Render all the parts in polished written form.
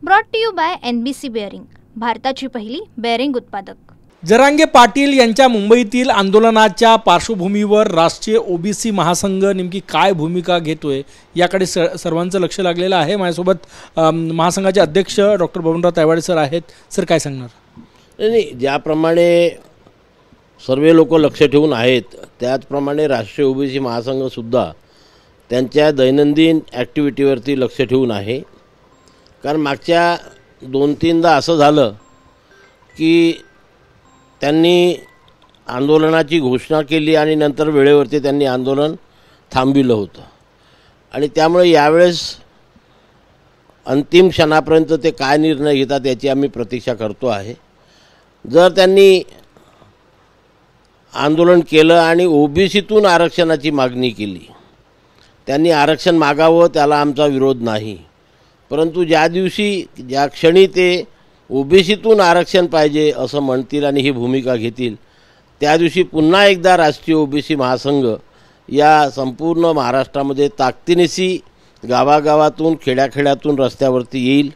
Brought to you by NBC bearing, भारताची पहिली bearing उत्पादक। जरांगे पाटील यांच्या मुंबईतील आंदोलनाच्या पार्श्वभूमीवर राष्ट्रीय ओबीसी महासंघ नेमकी काय भूमिका घेतोय याकडे सर्वांचं लक्ष लागलेलं आहे। माझ्यासोबत महासंघाचे अध्यक्ष डॉक्टर बबनराव तायवाडे सर आहेत। सर काय सांगणार? नाही, ज्याप्रमाणे सर्व लोक लक्ष ठेवून आहेत त्याचप्रमाणे राष्ट्रीय ओबीसी महासंघ सुद्धा त्यांच्या दैनंदिन ॲक्टिव्हिटीवरती लक्ष ठेवून आहे। कारण मागच्या 2-3दा असं झालं की त्यांनी आंदोलनाची घोषणा केली आणि नंतर वेळेवरती त्यांनी आंदोलन थांबविलं होतं आणि त्यामुळे यावेळेस अंतिम क्षणापर्यंत ते काय निर्णय घेतात याची आम्ही प्रतीक्षा करतो आहे। जर त्यांनी आंदोलन केलं आणि ओबीसीतून आरक्षणाची मागणी केली, त्यांनी आरक्षण मागावं, त्याला आमचा विरोध नाही। परंतु ज्या क्षणी ते ओबीसीतून आरक्षण पाहिजे असं म्हणतील आणि ही भूमिका घेतील, त्या दिवशी पुन्हा एकदा राष्ट्रीय ओबीसी महासंघ या संपूर्ण महाराष्ट्रामध्ये ताकदीनिशी गावागावातून खेड्याखेड्यातून रस्त्यावरती येईल।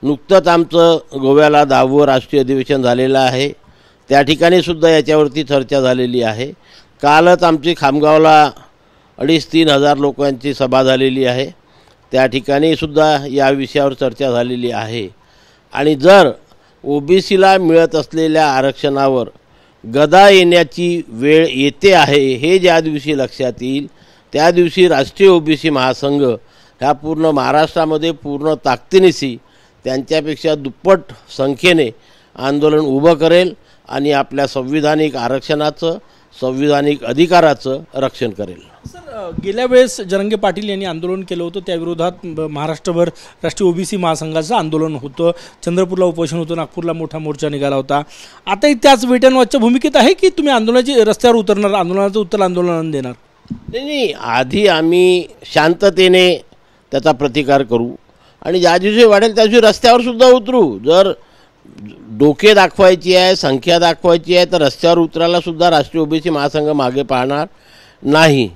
नुकतंच आमचं गोव्याला 10वं राष्ट्रीय अधिवेशन झालेलं आहे, त्या ठिकाणी सुद्धा याच्यावरती चर्चा झालेली आहे। कालच आमची खामगावला 2,500-3 हजार लोकांची सभा झालेली आहे, त्या ठिकाणी सुद्धा या विषयावर चर्चा झालेली आहे। आणि जर ओबीसीला मिळत असलेल्या आरक्षणावर गदा येण्याची वेळ येते आहे हे ज्या दिवशी लक्षात येईल, त्या दिवशी राष्ट्रीय ओबीसी महासंघ ह्या पूर्ण महाराष्ट्रामध्ये पूर्ण ताकदीनिशी त्यांच्यापेक्षा दुप्पट संख्येने आंदोलन उभं करेल आणि आपल्या संविधानिक आरक्षणाचं, संविधानिक अधिकाराचं रक्षण करेल। सर, गेल्या वेळेस जरांगे पाटील यांनी आंदोलन केलं होतं, त्या विरोधात महाराष्ट्रभर राष्ट्रीय ओबीसी महासंघाचं आंदोलन होतं, चंद्रपूरला उपोषण होतं, नागपूरला मोठा मोर्चा निघाला होता। आताही त्याच वेट अँड वॉचच्या भूमिकेत आहे की तुम्ही आंदोलनाची रस्त्यावर उतरणार, आंदोलनाचं उत्तर आंदोलनानं देणार? नाही, आधी आम्ही शांततेने त्याचा प्रतिकार करू आणि ज्या दिवशी वाढेल त्या दिवशी रस्त्यावर सुद्धा उतरू। जर डोके दाखवायची आहे, संख्या दाखवायची आहे तर रस्त्यावर उतरायला सुद्धा राष्ट्रीय ओबीसी महासंघ मागे पाहणार नाही।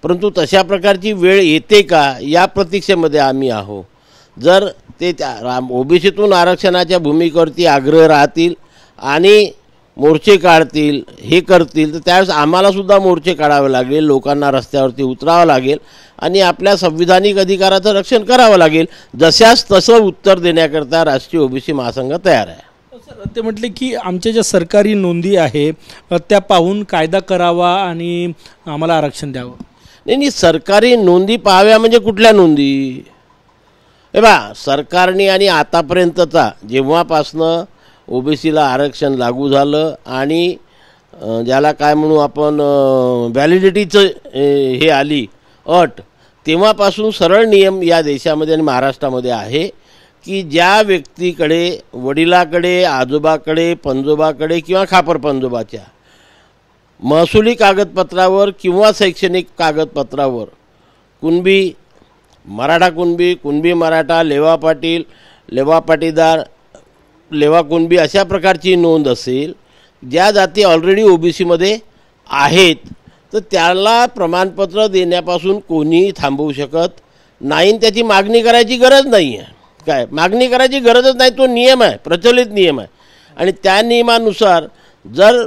परंतु तशा प्रकारची वेळ येते का या प्रतीक्षेमध्ये आम्ही आहोत। जर ते ओबीसीतून आरक्षणाच्या भूमिकेवरती आग्रह राहतील आणि मोर्चे काढतील, हे करतील, तर त्यावेळेस आम्हाला सुद्धा मोर्चे काढावे लागेल, लोकांना रस्त्यावरती उतरावं लागेल आणि आपल्या संविधानिक अधिकाराचं रक्षण करावं लागेल। जशास तसं उत्तर देण्याकरता राष्ट्रीय ओबीसी महासंघ तयार आहे। सर, ते म्हटले की आमच्या ज्या सरकारी नोंदी आहे त्या पाहून कायदा करावा आणि आम्हाला आरक्षण द्यावं। नाही, सरकारी नोंदी पाहाव्या म्हणजे कुठल्या नोंदी? हे बा, सरकारने आणि आतापर्यंतचा जेव्हापासनं ओबीसीला आरक्षण लागू झालं आणि ज्याला काय म्हणू आपण व्हॅलिडिटीचं हे आली अट, तेव्हापासून सरळ नियम या देशामध्ये आणि महाराष्ट्रामध्ये आहे की ज्या व्यक्तीकडे वडिलाकडे, आजोबाकडे, पंजोबाकडे किंवा खापर पंजोबाच्या महसुली कागदपत्रावर किंवा शैक्षणिक कागदपत्रावर कुणबी, मराठा कुणबी, कुणबी मराठा, लेवा पाटील, लेवा पाटीदार, लेवा कुणबी अशा प्रकारची नोंद असेल, ज्या जाती ऑलरेडी ओबीसीमध्ये आहेत, तर त्याला प्रमाणपत्र देण्यापासून कोणीही थांबवू शकत नाही। त्याची मागणी करायची गरज नाही आहे, काय मागणी करायची गरजच नाही, तो नियम आहे, प्रचलित नियम आहे। आणि त्या नियमानुसार जर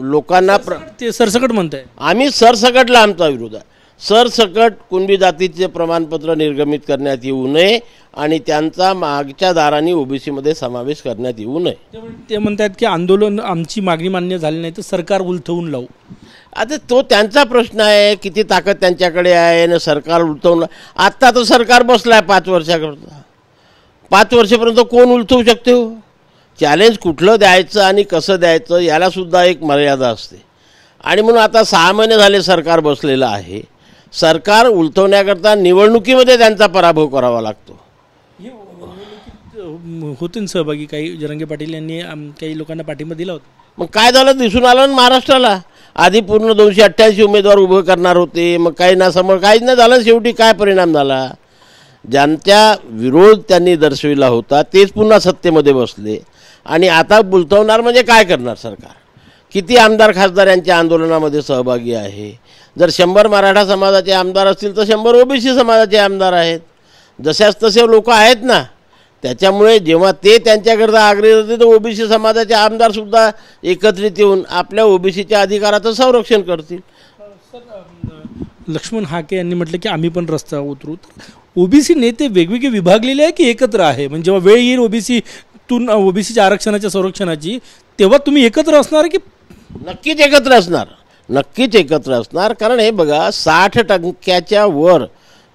लोकांना ते सरसकट म्हणताय, आम्ही सरसकटला आमचा विरोध आहे। सरसकट कुणबी जातीचे प्रमाणपत्र निर्गमित करण्यात येऊ नये आणि त्यांचा मागच्या दाराने ओबीसीमध्ये समावेश करण्यात येऊ नये। ते म्हणतात की आंदोलन आमची मागणी मान्य झाली नाही तर सरकार उलथवून लावू। आता तो त्यांचा प्रश्न आहे, किती ताकद त्यांच्याकडे आहे ना सरकार उलथवून। आत्ता तर सरकार बसला आहे 5 वर्षाकरता, 5 वर्षापर्यंत कोण उलथवू शकते हो? चॅलेंज कुठलं द्यायचं आणि कसं द्यायचं यालासुद्धा एक मर्यादा असते आणि म्हणून आता 6 महिने झाले सरकार बसलेलं आहे। सरकार उलथवण्याकरता निवडणुकीमध्ये त्यांचा पराभव करावा लागतो। होतील सहभागी काही जरांगे पाटील यांनी काही लोकांना पाठिंबा दिला होता, मग काय झालं दिसून आलं ना महाराष्ट्राला। आधी पूर्ण 288 उमेदवार उभे करणार होते, मग काही ना समोर काहीच नाही झालं। शेवटी काय परिणाम झाला? ज्यांचा विरोध त्यांनी दर्शविला होता तेच पुन्हा सत्तेमध्ये बसले आणि आता बुलतवणार म्हणजे काय करणार सरकार? किती आमदार खासदार यांच्या आंदोलनामध्ये सहभागी आहे? जर 100 मराठा समाजाचे आमदार असतील तर 100 ओबीसी समाजाचे आमदार आहेत। जशास तसे लोक आहेत ना, त्याच्यामुळे जेव्हा ते त्यांच्याकरता आग्रही होते तर ओबीसी समाजाचे आमदारसुद्धा एकत्रित येऊन आपल्या ओबीसीच्या अधिकाराचं संरक्षण करतील. लक्ष्मण हाके यांनी म्हटलं की आम्ही पण रस्त्यावर उतरू. ओबीसी नेते वेगवेगळे विभागलेले आहे की एकत्र आहे? म्हणजे जेव्हा वेळ येईल ओबीसीच्या आरक्षणाच्या संरक्षणाची तेव्हा तुम्ही एकत्र असणार की? नक्कीच एकत्र असणार, नक्कीच एकत्र असणार. कारण हे बघा 60% वर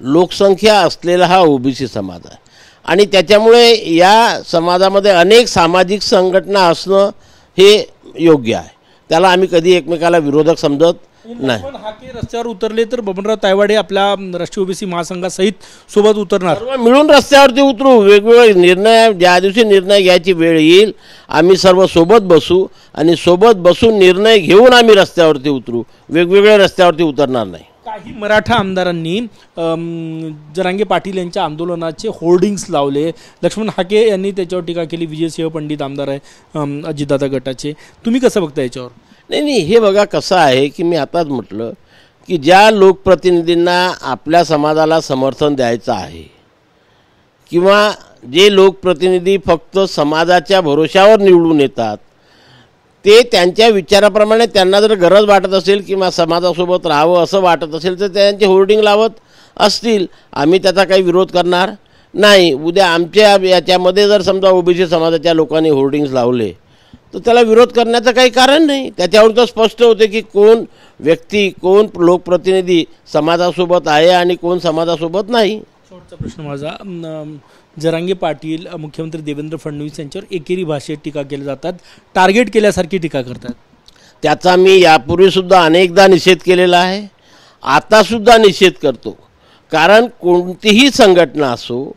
लोकसंख्या असलेला हा ओबीसी समाज आहे आणि त्याच्यामुळे या समाजामध्ये अनेक सामाजिक संघटना असणं हे योग्य आहे. त्याला आम्ही कधी एकमेकाला विरोधक समजत नाही. हाके रस्त्यावर उतरले तर बबनराव तायवाडे आपल्या राष्ट्रीय ओबीसी महासंघासहित सोबत उतरणार. सर्व मिळून रस्त्यावरती उतरू. वेगवेगळे निर्णय, ज्या दिवशी निर्णय घ्यायची वेळ येईल आम्ही सर्व सोबत बसू आणि सोबत बसून निर्णय घेऊन आम्ही रस्त्यावरती उतरू. वेगवेगळ्या रस्त्यावरती उतरणार नाही. काही मराठा आमदारांनी जरांगे पाटील यांच्या आंदोलनाचे होर्डिंग्स लावले. लक्ष्मण हाके यांनी त्याच्यावर टीका केली. विजयसिंह पंडित आमदार आहे अजितदादा गटाचे. तुम्ही कसं बघता याच्यावर? नाही, हे बघा कसं आहे की मी आताच म्हटलं की ज्या लोकप्रतिनिधींना आपल्या समाजाला समर्थन द्यायचं आहे किंवा जे लोकप्रतिनिधी फक्त समाजाच्या भरोशावर निवडून येतात ते त्यांच्या विचाराप्रमाणे त्यांना जर गरज वाटत असेल किंवा समाजासोबत राहावं असं वाटत असेल तर त्यांचे होर्डिंग लावत असतील. आम्ही त्याचा काही विरोध करणार नाही. उद्या आमच्या याच्यामध्ये जर समजा ओबीसी समाजाच्या लोकांनी होर्डिंग्स लावले तर त्याला विरोध करण्याचं काही कारण नाही. त्याच्यावर तर स्पष्ट होते की कोण व्यक्ती, कोण लोकप्रतिनिधी समाजासोबत आहे आणि कोण समाजासोबत नाही. शेवटचा प्रश्न माझा, जरांगे पाटील मुख्यमंत्री देवेंद्र फडणवीस यांच्यावर एकेरी भाषेत टीका केल्या जातात, टार्गेट केल्यासारखी टीका करतात. त्याचा मी यापूर्वीसुद्धा अनेकदा निषेध केलेला आहे, आतासुद्धा निषेध करतो. कारण कोणतीही संघटना असो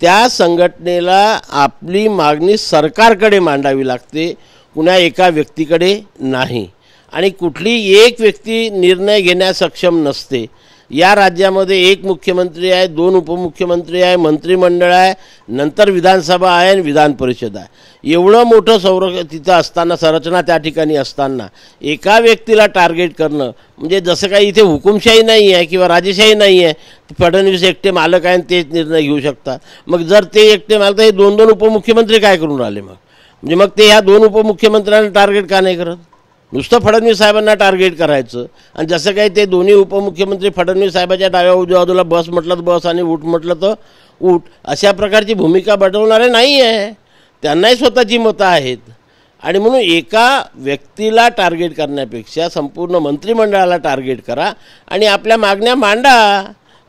त्या संघटनेला आपली मागणी सरकारकडे मांडावी लागते, कुणा एका व्यक्तीकडे नाही. आणि कुठली एक व्यक्ती निर्णय घेण्यास सक्षम नसते. या राज्यामध्ये एक मुख्यमंत्री आहे, 2 उपमुख्यमंत्री आहे, मंत्रिमंडळ आहे, नंतर विधानसभा आहे आणि विधान परिषद आहे. एवढं मोठं तिथं असताना, संरचना त्या ठिकाणी असताना एका व्यक्तीला टार्गेट करणं म्हणजे जसं काही इथे हुकुमशाही नाही आहे किंवा राजेशाही नाही आहे. फडणवीस एकटे मालक आहे आणि तेच निर्णय घेऊ शकतात. मग जर ते एकटे मालक तर हे 2 उपमुख्यमंत्री काय करून राहिले? म्हणजे मग ते ह्या 2 उपमुख्यमंत्र्यांना टार्गेट का नाही करत? नुसतं फडणवीस साहेबांना टार्गेट करायचं आणि जसं काही ते दोन्ही उपमुख्यमंत्री फडणवीस साहेबाच्या डाव्या उजव्या बाजूला बस म्हटलं तर बस आणि उठ म्हटलं तर उठ अशा प्रकारची भूमिका बजावणारे नाही आहे. त्यांनाही स्वतःची मतं आहेत. आणि म्हणून एका व्यक्तीला टार्गेट करण्यापेक्षा संपूर्ण मंत्रिमंडळाला टार्गेट करा आणि आपल्या मागण्या मांडा.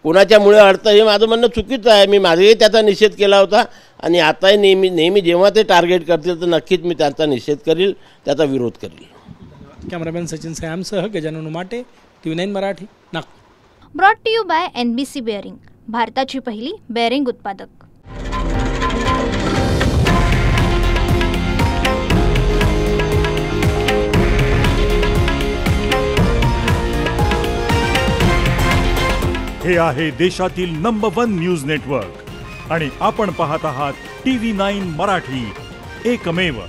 कोणाच्यामुळे अडतं हे माझं म्हणणं चुकीचं आहे. मी माझेही त्याचा निषेध केला होता आणि आताही नेहमी जेव्हा ते टार्गेट करतील तर नक्कीच मी त्यांचा निषेध करील, त्याचा विरोध करील. कॅमेरामॅन सचिन सयामसह Gajanan Umate, TV9 Marathi, Nagpur. Brought to you by NBC bearing, भारताची पहिली बेअरिंग उत्पादक. हे आहे देशातील नंबर 1 न्यूज नेटवर्क आणि आपण पाहत आहात TV9 मराठी, एकमेव.